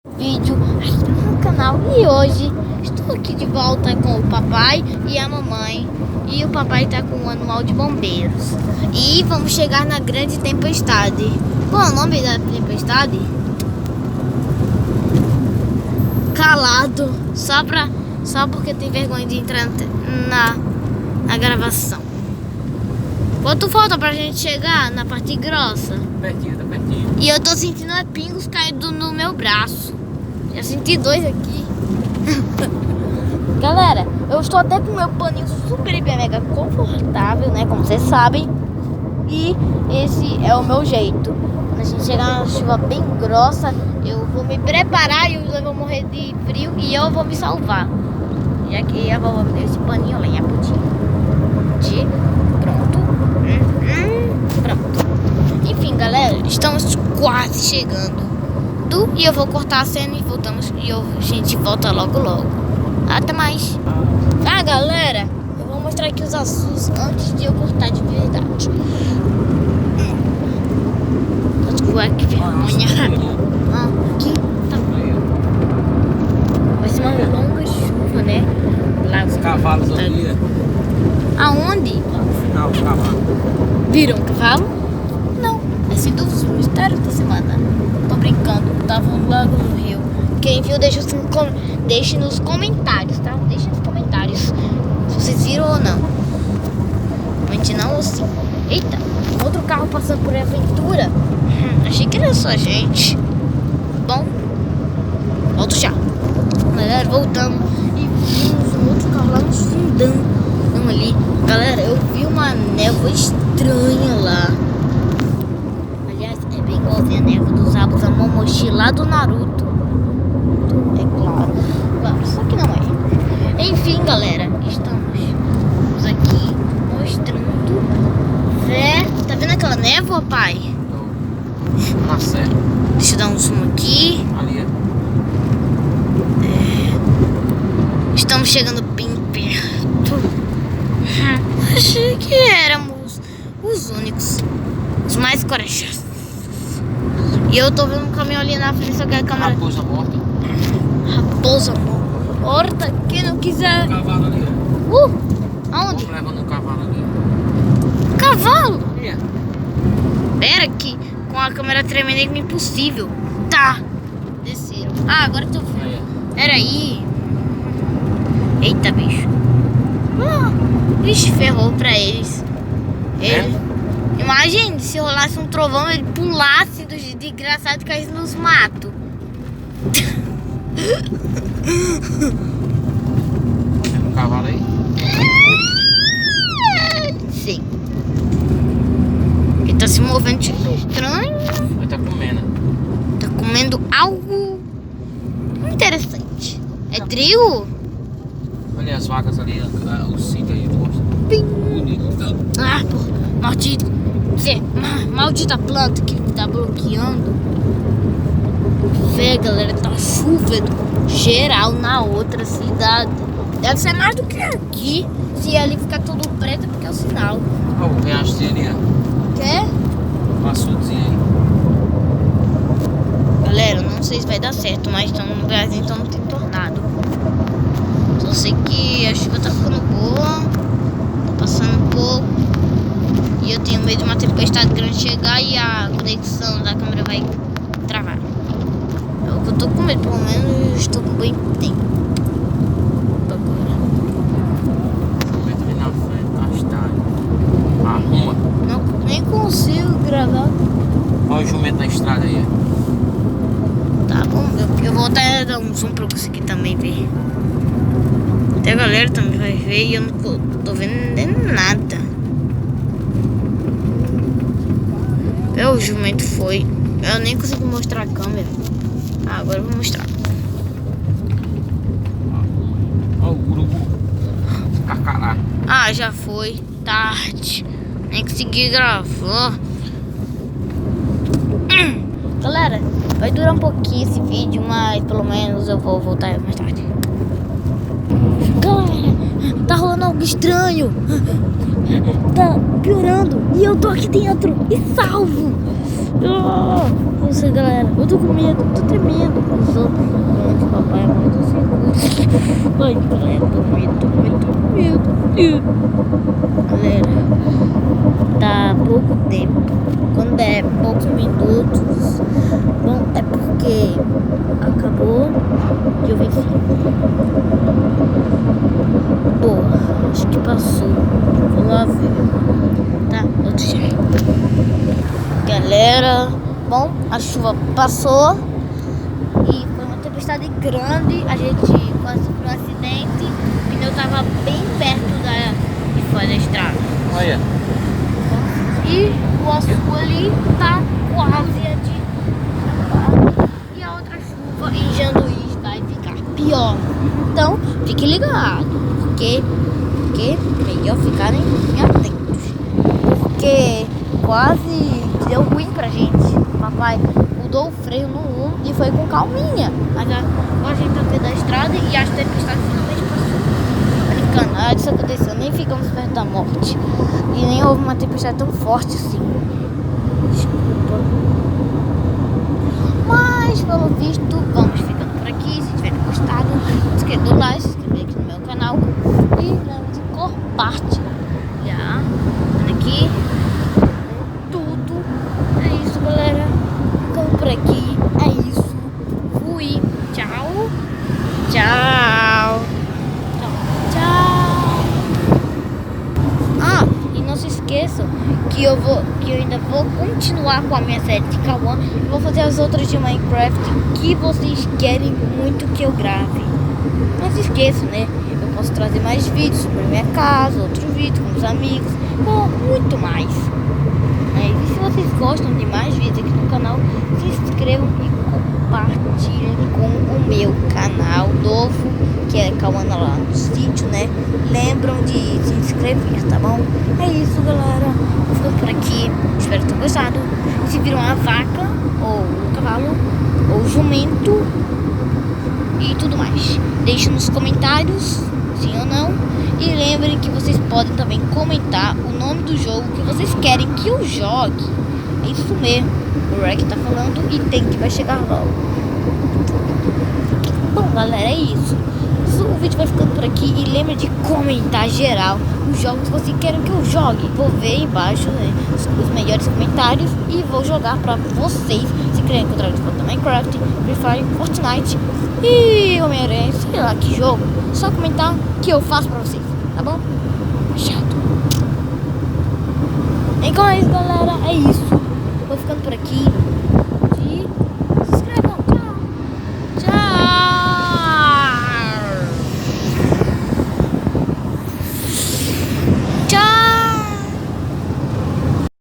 Vídeo aqui no canal. E hoje estou aqui de volta com o papai e a mamãe. E o papai tá com um manual de bombeiros. E vamos chegar na grande tempestade. Qual é o nome da tempestade? Calado. Só porque tem vergonha de entrar na gravação. Quanto falta pra gente chegar na parte grossa? Pertinho, tá pertinho. E eu tô sentindo pingos caindo no meu braço. Já senti 2 aqui. Galera, eu estou até com meu paninho super hiper mega confortável, né? Como vocês sabem. E esse é o meu jeito. Quando a gente chegar na chuva bem grossa, eu vou me preparar e eu vou morrer de frio e eu vou me salvar. Já que a vovó me deu esse paninho lá em Aputim. Pronto. Pronto. Enfim, galera, estamos quase chegando. E eu vou cortar a cena e voltamos. E a gente volta logo. Até mais. Ah, galera, eu vou mostrar aqui os azuis antes de eu cortar de verdade. Ué, que vergonha. Ah, aqui tá. Vai ser uma longa chuva, né? Lá Os cavalos ali. Aonde? Lá no final, os cavalos. Viram um cavalo? Não. Esse do mistério da semana. Tô brincando. Tava lá no rio. Quem viu, deixe nos comentários, tá? Deixe nos comentários se vocês viram ou não. Comente não ou sim. Eita, outro carro passando por aventura. Achei que era só a gente. Bom, volto já. Galera, voltamos e vimos um outro carro lá no fundão. Vamos ali. Galera, eu vi uma névoa estranha lá. Aliás, é bem igualzinha a névoa dos Abus Momoshi lá do Naruto. É claro. Claro, só que não é. Enfim, galera, estamos aqui mostrando. Tá vendo aquela névoa, pai? Na série. Deixa eu dar um zoom aqui. Ali é. Estamos chegando bem perto. Achei que éramos os únicos, os mais corajosos. E eu tô vendo um caminhão ali na frente, só que a câmera... Raposa morta. Raposa morta. Quem não quiser... Cavalo ali. Aonde? Vamos levando o cavalo ali. Cavalo? Ali é. Pera que com a câmera tremenda é impossível. Tá. Desceram. Ah, agora eu tô vendo. Aí é. Peraí. Eita, bicho. Vixe, ferrou pra eles. Imagine se rolasse um trovão, ele pulasse do desgraçado e caísse nos matos. Tem um cavalo aí? Sim. Ele tá se movendo estranho. Ele tá comendo. Tá comendo algo interessante. É trigo? Olha as vacas ali, o sítio aí. Bonito. Ah, porra. Maldita planta que tá bloqueando. Vê, galera, tá chuva geral na outra cidade. Deve ser mais do que aqui. Se ali ficar tudo preto, porque é o sinal. Ó, o riacho ali, ó. Quer? Açudezinho aí. Galera, não sei se vai dar certo, mas estamos no Brasil, então não tem tornado. Só sei que a chuva tá ficando boa. Tá passando um pouco. E eu tenho medo de uma tempestade grande chegar e a conexão da câmera vai travar. Eu tô com medo, pelo menos estou com bem tempo. Agora. Vem ali na frente, na estrada. Arruma. Não, nem consigo gravar. Olha o jumento na estrada aí. Tá bom, eu vou até dar um zoom pra conseguir também ver. Até a galera também vai ver e eu não tô vendo nada. O jumento foi. Eu nem consigo mostrar a câmera. Ah, agora eu vou mostrar. Olha o urubu. Carcará. Ah, já foi tarde. Nem consegui gravar. Galera, vai durar um pouquinho esse vídeo, mas pelo menos eu vou voltar mais tarde. Galera, tá rolando algo estranho. Tá piorando. E eu tô aqui dentro e salvo. Nossa, galera, eu tô com medo, tô tremendo. tô falando que papai é muito seguro. Ai, galera, tô medo. Meu Deus. Galera, tá pouco tempo. Quando é poucos minutos, bom, é porque acabou de eu vencer. Boa, acho que passou. Vou lá ver. Tá, outro jeito. Galera, bom, a chuva passou e foi uma tempestade grande. A gente quase sofreu um acidente. O pneu tava bem perto de fora da estrada. Olha. E o azul ali tá quase a de acabar. E a outra chuva em Janduís vai ficar pior. Então, fique ligado, porque melhor ficarem atentos. Porque quase deu ruim pra gente. Papai mudou o freio no 1 e foi com calminha. Mas agora a gente tá perto da estrada e a tempestade finalmente passou. Brincando, nada disso aconteceu, nem ficamos perto da morte. E nem houve uma tempestade tão forte assim. Desculpa. Mas, pelo visto, vamos ficando por aqui. Se tiver gostado, não se esqueça do like, se inscrever aqui no meu canal. E lembre de compartilhar. Olha aqui. Tudo. É isso, galera. Ficando por aqui. É isso. Fui. Tchau. Tchau. Não se esqueçam que eu ainda vou continuar com a minha série de Kawan e vou fazer as outras de Minecraft que vocês querem muito que eu grave. Não se esqueçam, né? Eu posso trazer mais vídeos sobre a minha casa, outro vídeo com os amigos, ou muito mais. E se vocês gostam de mais vídeos aqui no canal, se inscrevam e compartilhem com o meu canal novo, que é Kawan lá no sítio, né? Lembram de se inscrever, tá bom? É isso, galera. Eu fico por aqui. Espero que tenham gostado. Se viram uma vaca, ou um cavalo, ou um jumento e tudo mais, deixem nos comentários, sim ou não. E lembrem que vocês podem também comentar o nome do jogo que vocês querem que eu jogue. É isso mesmo. O Rec tá falando e tem que vai chegar logo. Bom, galera, é isso. O vídeo vai ficando por aqui e lembre de comentar geral os jogos que vocês querem que eu jogue. Vou ver aí embaixo, né, os melhores comentários e vou jogar pra vocês. Se querem encontrar de volta Minecraft, Free Fire, Fortnite e Homem-Aranha, sei lá que jogo, só comentar que eu faço pra vocês, tá bom? Chato. Então é isso, galera, é isso. Vou ficando por aqui.